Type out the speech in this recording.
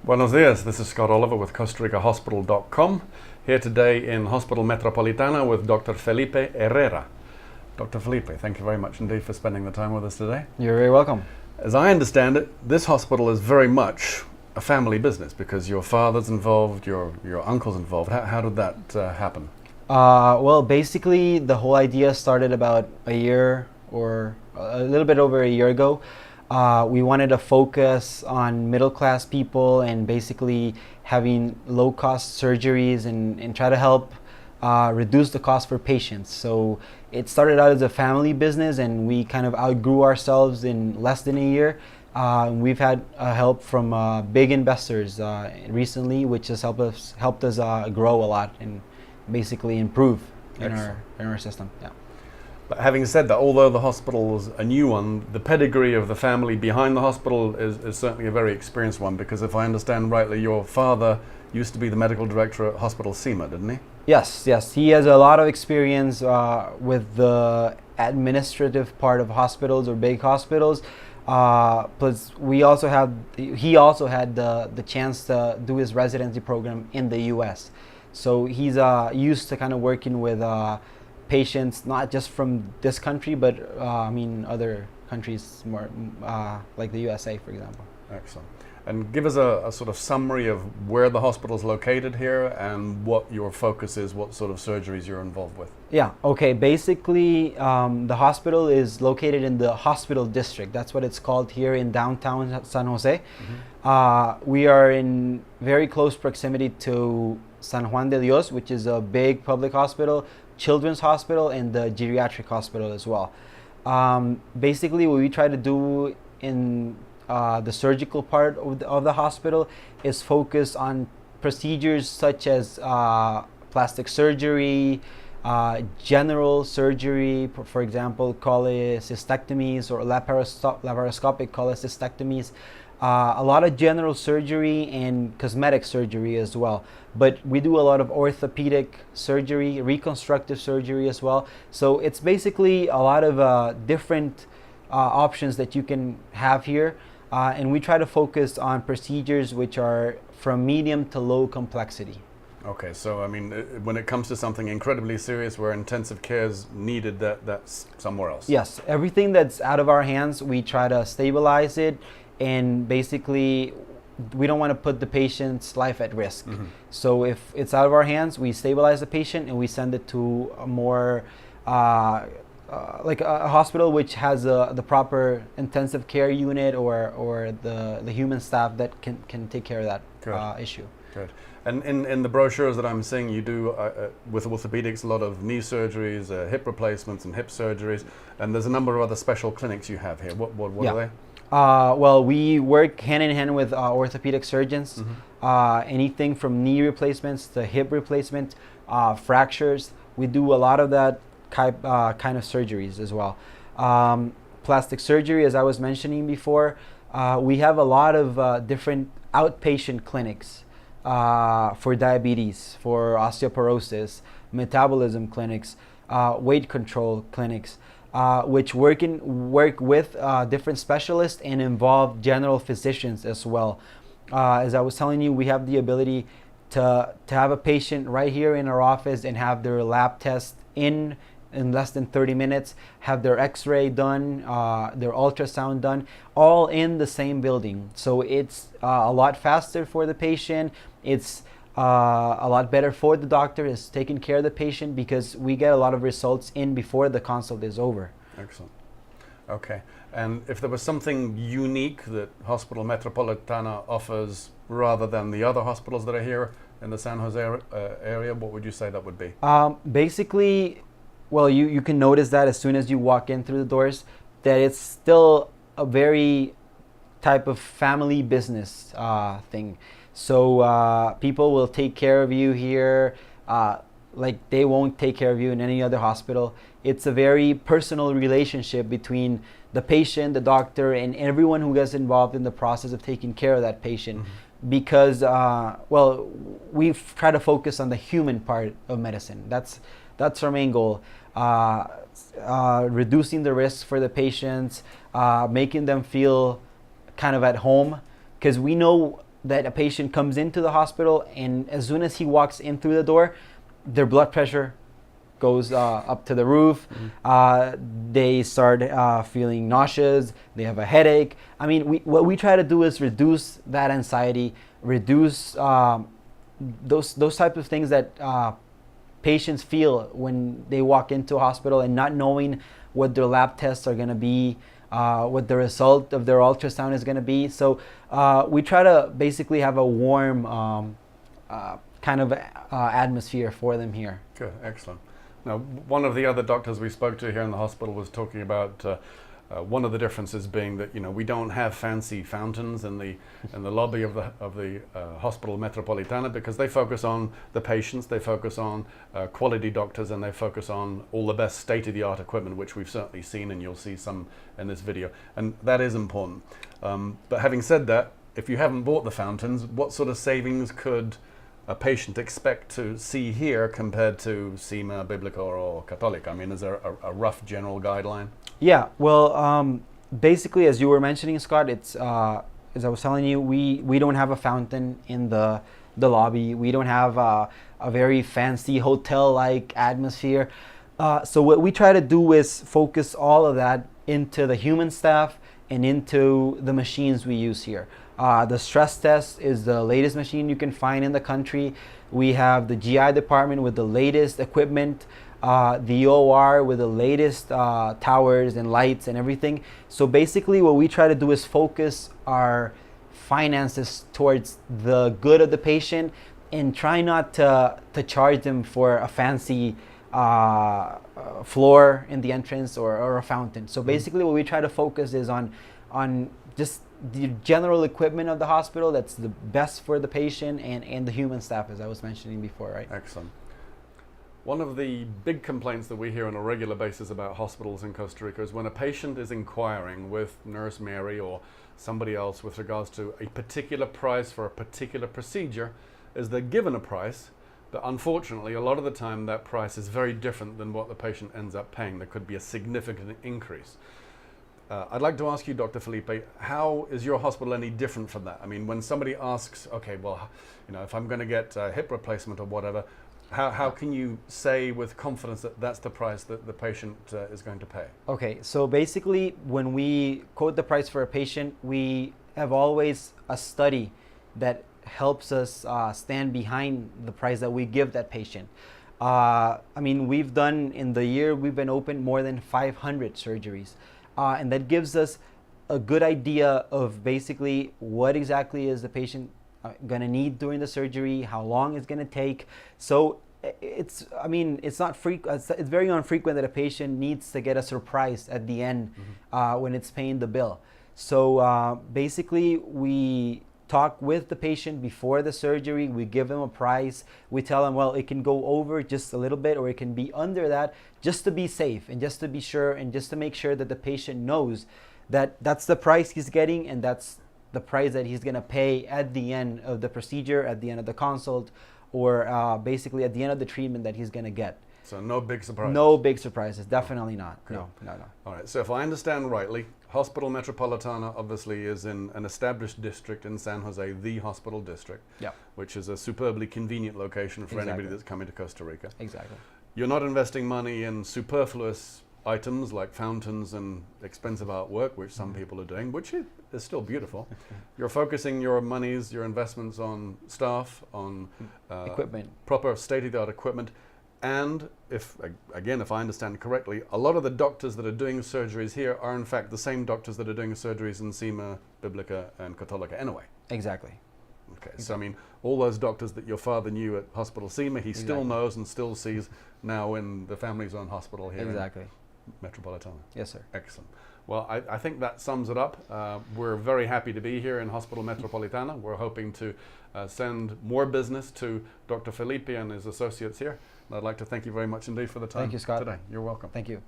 Buenos dias, this is Scott Oliver with CostaRicaHospital.com, here today in Hospital Metropolitano with Dr. Felipe Herrera. Dr. Felipe, thank you very much indeed for spending the time with us today. You're very welcome. As I understand it, this hospital is very much a family business because your father's involved, your uncle's involved. How did that happen? Well, basically the whole idea started about a year or a little bit over a year ago. We wanted to focus on middle class people and basically having low cost surgeries and try to help reduce the cost for patients. So it started out as a family business and we kind of outgrew ourselves in less than a year. We've had help from big investors recently, which has helped us grow a lot and basically improve in our system. Yeah. But having said that, although the hospital is a new one, the pedigree of the family behind the hospital is certainly a very experienced one, because if I understand rightly, your father used to be the medical director at Hospital SEMA, didn't he? Yes. He has a lot of experience with the administrative part of hospitals or big hospitals. Plus, he also had the chance to do his residency program in the U.S. So he's used to kind of working with patients not just from this country, but other countries more like the USA, for example. Excellent. And give us a sort of summary of where the hospital is located here and what your focus is, what sort of surgeries you're involved with. Yeah, okay. Basically, the hospital is located in the hospital district. That's what it's called here in downtown San Jose. Mm-hmm. We are in very close proximity to San Juan de Dios, which is a big public hospital, children's hospital, and the geriatric hospital as well. Basically, what we try to do in the surgical part of the hospital is focus on procedures such as plastic surgery, general surgery, for example, cholecystectomies or laparoscopic cholecystectomies. A lot of general surgery and cosmetic surgery as well. But we do a lot of orthopedic surgery, reconstructive surgery as well. So it's basically a lot of different options that you can have here. And we try to focus on procedures which are from medium to low complexity. Okay, so I mean, when it comes to something incredibly serious where intensive care is needed, that's somewhere else. Yes, everything that's out of our hands, we try to stabilize it. And basically, we don't want to put the patient's life at risk. Mm-hmm. So if it's out of our hands, we stabilize the patient and we send it to a more like a hospital which has the proper intensive care unit or the human staff that can take care of that issue. Good. And in the brochures that I'm seeing, you do with orthopedics a lot of knee surgeries, hip replacements, and hip surgeries, and there's a number of other special clinics you have here. What are they? Well, we work hand in hand with orthopedic surgeons. Mm-hmm. Anything from knee replacements to hip replacement, fractures. We do a lot of that kind of surgeries as well. Plastic surgery, as I was mentioning before, we have a lot of different outpatient clinics for diabetes, for osteoporosis, metabolism clinics, weight control clinics. Which work with different specialists and involve general physicians as well. As I was telling you, we have the ability to have a patient right here in our office and have their lab test in less than 30 minutes, have their x-ray done, their ultrasound done, all in the same building. So it's a lot faster for the patient. It's a lot better for the doctor is taking care of the patient because we get a lot of results in before the consult is over. Excellent. Okay. And if there was something unique that Hospital Metropolitano offers rather than the other hospitals that are here in the San Jose area, what would you say that would be? Basically, well, you can notice that as soon as you walk in through the doors, that it's still a very type of family business thing. So people will take care of you here like they won't take care of you in any other hospital. It's a very personal relationship between the patient, the doctor, and everyone who gets involved in the process of taking care of that patient. Mm-hmm. Because, well, we've tried to focus on the human part of medicine. That's our main goal. Reducing the risks for the patients, making them feel kind of at home, because we know that a patient comes into the hospital, and as soon as he walks in through the door, their blood pressure goes up to the roof. They start feeling nauseous. They have a headache. I mean, what we try to do is reduce that anxiety, reduce those types of things that patients feel when they walk into a hospital and not knowing what their lab tests are going to be, what the result of their ultrasound is going to be. So we try to basically have a warm kind of atmosphere for them here. Good, excellent. Now, one of the other doctors we spoke to here in the hospital was talking about one of the differences being that, you know, we don't have fancy fountains in the lobby of the hospital Metropolitano, because they focus on the patients, they focus on quality doctors, and they focus on all the best state-of-the-art equipment, which we've certainly seen, and you'll see some in this video, and that is important. But having said that, if you haven't bought the fountains, what sort of savings could a patient expect to see here compared to CIMA, Biblica, or Católica? I mean, is there a rough general guideline? Yeah, well, basically, as you were mentioning, Scott, it's as I was telling you, we don't have a fountain in the lobby. We don't have a very fancy hotel-like atmosphere. So what we try to do is focus all of that into the human staff and into the machines we use here. The stress test is the latest machine you can find in the country. We have the GI department with the latest equipment, the OR with the latest towers and lights and everything. So basically what we try to do is focus our finances towards the good of the patient and try not to charge them for a fancy floor in the entrance or a fountain. So basically what we try to focus is on just the general equipment of the hospital that's the best for the patient and the human staff, as I was mentioning before, right? Excellent. One of the big complaints that we hear on a regular basis about hospitals in Costa Rica is when a patient is inquiring with Nurse Mary or somebody else with regards to a particular price for a particular procedure, is they're given a price, but unfortunately a lot of the time that price is very different than what the patient ends up paying. There could be a significant increase. I'd like to ask you, Dr. Felipe, how is your hospital any different from that? I mean, when somebody asks, okay, well, you know, if I'm going to get a hip replacement or whatever, how can you say with confidence that that's the price that the patient is going to pay? Okay, so basically when we quote the price for a patient, we have always a study that helps us stand behind the price that we give that patient. I mean, we've done, in the year we've been open, more than 500 surgeries. And that gives us a good idea of basically what exactly is the patient going to need during the surgery, how long it's going to take. So it's very infrequent that a patient needs to get a surprise at the end when it's paying the bill. So basically we talk with the patient before the surgery. We give them a price. We tell them, well, it can go over just a little bit or it can be under that, just to be safe and just to be sure and just to make sure that the patient knows that that's the price he's getting and that's the price that he's going to pay at the end of the procedure, at the end of the consult, or basically at the end of the treatment that he's going to get. So no big surprises? No big surprises, definitely not. Okay. No. All right, so if I understand rightly, Hospital Metropolitano obviously is in an established district in San Jose, the hospital district, which is a superbly convenient location for anybody that's coming to Costa Rica. Exactly. You're not investing money in superfluous items like fountains and expensive artwork, which some people are doing, which is still beautiful. You're focusing your monies, your investments on staff, on equipment, proper state-of-the-art equipment. And if I understand correctly, a lot of the doctors that are doing surgeries here are in fact the same doctors that are doing surgeries in CIMA, Biblica, and Católica anyway. Exactly. Okay, so I mean, all those doctors that your father knew at Hospital CIMA, he still knows and still sees now in the Family Zone Hospital here in Metropolitano. Yes, sir. Excellent. Well, I think that sums it up. We're very happy to be here in Hospital Metropolitano. We're hoping to send more business to Dr. Felipe and his associates here. And I'd like to thank you very much indeed for the time. Thank you, Scott. Today. You're welcome. Thank you.